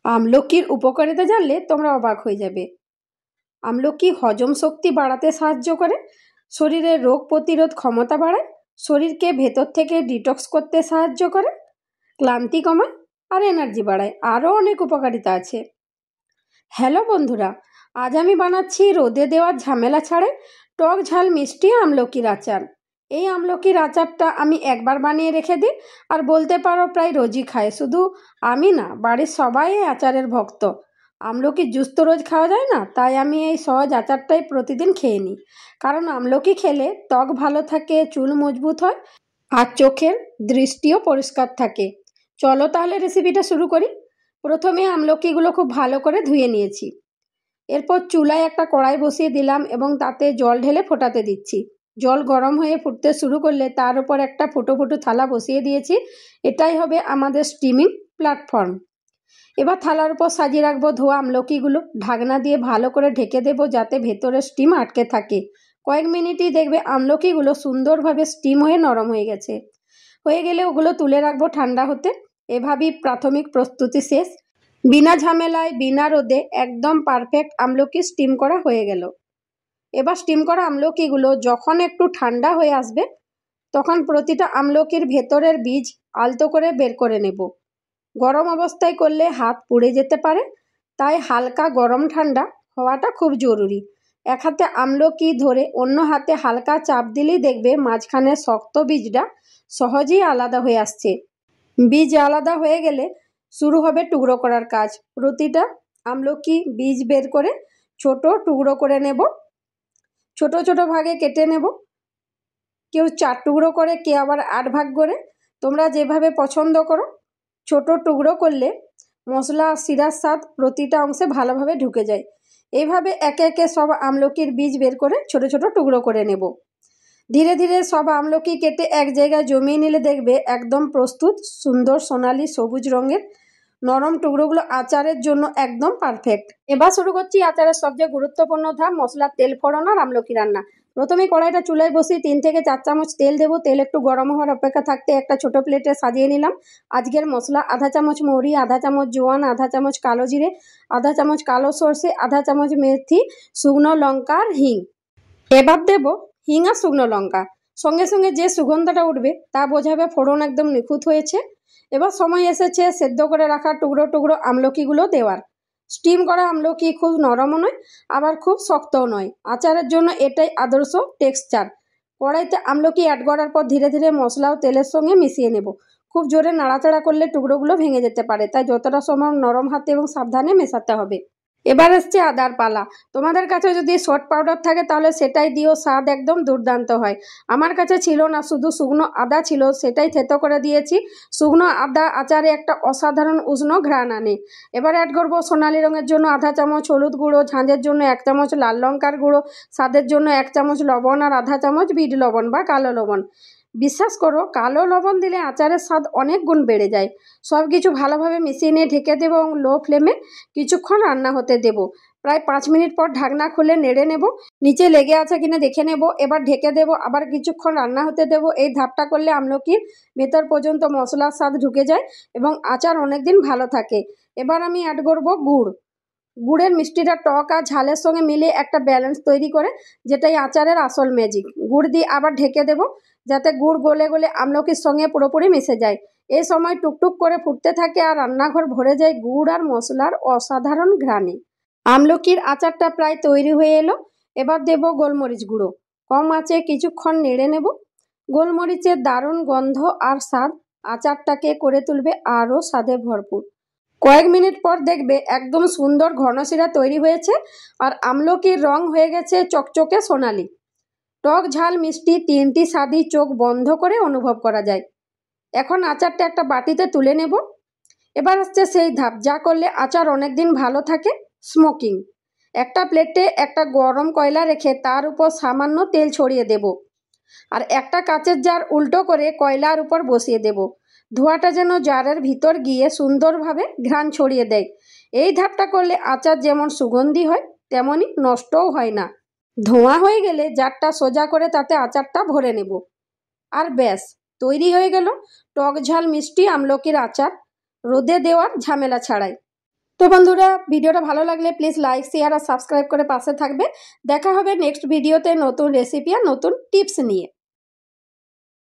আমলকির উপকারিতা জানলে তোমরা অবাক হয়ে যাবে। আমলকি হজম শক্তি বাড়াতে সাহায্য করে, শরীরের রোগ প্রতিরোধ ক্ষমতা বাড়ায়, শরীরকে ভেতর থেকে ডিটক্স করতে সাহায্য করে, ক্লান্তি কমায় আর এনার্জি বাড়ায়। আরও অনেক উপকারিতা আছে। হ্যালো বন্ধুরা, আজ আমি বানাচ্ছি রোদে দেওয়ার ঝামেলা ছাড়াই টক ঝাল মিষ্টি আমলকির আচার। এই আমলকির আচারটা আমি একবার বানিয়ে রেখে দিই আর বলতে পারো প্রায় রোজই খায়। শুধু আমি না, বাড়ির সবাই এই আচারের ভক্ত। আমলকির জুস তো রোজ খাওয়া যায় না, তাই আমি এই সহজ আচারটাই প্রতিদিন খেয়ে নিই। কারণ আমলকি খেলে ত্বক ভালো থাকে, চুল মজবুত হয় আর চোখের দৃষ্টিও পরিষ্কার থাকে। চলো তাহলে রেসিপিটা শুরু করি। প্রথমে আমলকিগুলো খুব ভালো করে ধুয়ে নিয়েছি। এরপর চুলায় একটা কড়াই বসিয়ে দিলাম এবং তাতে জল ঢেলে ফোটাতে দিচ্ছি। জল গরম হয়ে ফুটতে শুরু করলে তার উপর একটা ফুটো ফুটো থালা বসিয়ে দিয়েছি। এটাই হবে আমাদের স্টিমিং প্ল্যাটফর্ম। এবার থালার উপর সাজিয়ে রাখবো ধোয়া আমলকিগুলো। ঢাকনা দিয়ে ভালো করে ঢেকে দেবো যাতে ভেতরে স্টিম আটকে থাকে। কয়েক মিনিটই দেখবে আমলকিগুলো সুন্দরভাবে স্টিম হয়ে নরম হয়ে গেছে। হয়ে গেলে ওগুলো তুলে রাখবো ঠান্ডা হতে। এভাবেই প্রাথমিক প্রস্তুতি শেষ। বিনা ঝামেলায়, বিনা রোদে একদম পারফেক্ট আমলকি স্টিম করা হয়ে গেল। এবার স্টিম করা আমলকিগুলো যখন একটু ঠান্ডা হয়ে আসবে তখন প্রতিটা আমলকির ভেতরের বীজ আলতো করে বের করে নেব। গরম অবস্থায় করলে হাত পুড়ে যেতে পারে, তাই হালকা গরম ঠান্ডা হওয়াটা খুব জরুরি। এক হাতে আমলকি ধরে অন্য হাতে হালকা চাপ দিলেই দেখবে মাঝখানে শক্ত বীজটা সহজেই আলাদা হয়ে আসছে। বীজ আলাদা হয়ে গেলে শুরু হবে টুকরো করার কাজ। প্রতিটা আমলকি বীজ বের করে ছোট টুকরো করে নেব। ছোট ছোট ভাগে কেটে নেব। কেউ 4 টুকরো করে, কেউ আবার 8 ভাগ করে, তোমরা যেভাবে পছন্দ করো। ছোট টুকরো করলে মশলা শিরার স্বাদ প্রতিটা অংশে ভালোভাবে ঢুকে যায়। এইভাবে একে একে সব আমলকির বীজ বের করে ছোট ছোট টুকরো করে নেব। ধীরে ধীরে সব আমলকি কেটে এক জায়গায় জমিয়ে নিলে দেখবে একদম প্রস্তুত। সুন্দর সোনালি সবুজ রঙের নরম টুকরোগুলো আচারের জন্য একদম পারফেক্ট। এবার শুরু করছি আচারের সবচেয়ে গুরুত্বপূর্ণ ধাপ, মশলার তেল ফোড়ন আর আমলকি রান্না। প্রথমে কড়াইটা চুলায় বসিয়ে 3 থেকে 4 চামচ তেল দেবো। তেল একটু গরম হওয়ার অপেক্ষা থাকতে একটা ছোট প্লেটে সাজিয়ে নিলাম আজকের মশলা। আধা চামচ মৌরি, আধা চামচ জোয়ান, আধা চামচ কালো জিরে, আধা চামচ কালো সর্ষে, আধা চামচ মেথি, শুকনো লঙ্কা আর হিং। এবার দেব হিং আর শুকনো লঙ্কা। সঙ্গে সঙ্গে যে সুগন্ধটা উঠবে তা বোঝাবে ফোড়ন একদম নিখুঁত হয়েছে। এবার সময় এসেছে সেদ্ধ করে রাখা টুকরো টুকরো আমলকিগুলো দেওয়ার। স্টিম করা আমলকি খুব নরমও নয় আবার খুব শক্তও নয়। আচারের জন্য এটাই আদর্শ টেক্সচার। কড়াইতে আমলকি অ্যাড করার পর ধীরে ধীরে মশলা ও তেলের সঙ্গে মিশিয়ে নেব। খুব জোরে নাড়াচাড়া করলে টুকরোগুলো ভেঙে যেতে পারে, তাই যতটা সম্ভব নরম হাতে এবং সাবধানে মেশাতে হবে। এবার আসছে আদার পালা। তোমাদের কাছে যদি শর্ট পাউডার থাকে তাহলে সেটাই দিও, স্বাদ একদম দুর্দান্ত হয়। আমার কাছে ছিল না, শুধু শুকনো আদা ছিল, সেটাই থেতো করে দিয়েছি। শুকনো আদা আচারে একটা অসাধারণ উষ্ণ ঘ্রাণ আনে। এবার অ্যাড করবো সোনালি রঙের জন্য আধা চামচ হলুদ গুঁড়ো, ঝাঁঝের জন্য 1 চামচ লাল লঙ্কার গুঁড়ো, স্বাদের জন্য 1 চামচ লবণ আর আধা চামচ বিট লবণ বা কালো লবণ। বিশ্বাস করো, কালো লবণ দিলে আচারের স্বাদ অনেক গুণ বেড়ে যায়। সব কিছু ভালোভাবে মিশিয়ে নিয়ে ঢেকে দেবো এবং লো ফ্লেমে কিছুক্ষণ রান্না হতে দেব। প্রায় 5 মিনিট পর ঢাকনা খুলে নেড়ে নেব, নিচে লেগে আছে কিনা দেখে নেব। এবার ঢেকে দেব, আবার কিছুক্ষণ রান্না হতে দেব। এই ধাপটা করলে আমলকির ভেতর পর্যন্ত মশলার স্বাদ ঢুকে যায় এবং আচার অনেকদিন ভালো থাকে। এবার আমি অ্যাড করব গুড়। গুড়ের মিষ্টিটা টক আর ঝালের সঙ্গে মিলিয়ে একটা ব্যালেন্স তৈরি করে, যেটাই আচারের আসল ম্যাজিক। গুড় দিয়ে আবার ঢেকে দেব যাতে গুড় গলে গলে আমলকির সঙ্গে পুরোপুরি মিশে যায়। এই সময় টুকটুক করে ফুটতে থাকে আর রান্নাঘর ভরে যায় গুড় আর মশলার অসাধারণ ঘ্রাণে। আমলকির আচারটা প্রায় তৈরি হয়ে এলো। এবার দেব গোলমরিচ গুঁড়ো। কম আঁচে কিছুক্ষণ নেড়ে নেব। গোলমরিচের দারুণ গন্ধ আর স্বাদ আচারটাকে করে তুলবে আরও স্বাদে ভরপুর। কয়েক মিনিট পর দেখবে একদম সুন্দর ঘন শিরা তৈরি হয়েছে আর আমলকির রং হয়ে গেছে চকচকে সোনালি। টক ঝাল মিষ্টি 3টি স্বাদই চোখ বন্ধ করে অনুভব করা যায়। এখন আচারটা একটা বাটিতে তুলে নেব। এবার হচ্ছে সেই ধাপ যা করলে আচার অনেকদিন ভালো থাকে, স্মোকিং। একটা প্লেটে একটা গরম কয়লা রেখে তার উপর সামান্য তেল ছড়িয়ে দেব আর একটা কাচের জার উল্টো করে কয়লার উপর বসিয়ে দেব। ধোঁয়াটা যেন জারের ভিতর গিয়ে সুন্দরভাবে ঘ্রাণ ছড়িয়ে দেয়। এই ধাপটা করলে আচার যেমন সুগন্ধি হয় তেমনই নষ্টও হয় না। ধোঁয়া হয়ে গেলে জারটা সোজা করে তাতে আচারটা ভরে নেব। আর ব্যাস, তৈরি হয়ে গেল টক ঝাল মিষ্টি আমলকির আচার, রোদে দেওয়ার ঝামেলা ছাড়াই। তো বন্ধুরা, ভিডিওটা ভালো লাগলে প্লিজ লাইক, শেয়ার আর সাবস্ক্রাইব করে পাশে থাকবে। দেখা হবে নেক্সট ভিডিওতে নতুন রেসিপি আর নতুন টিপস নিয়ে।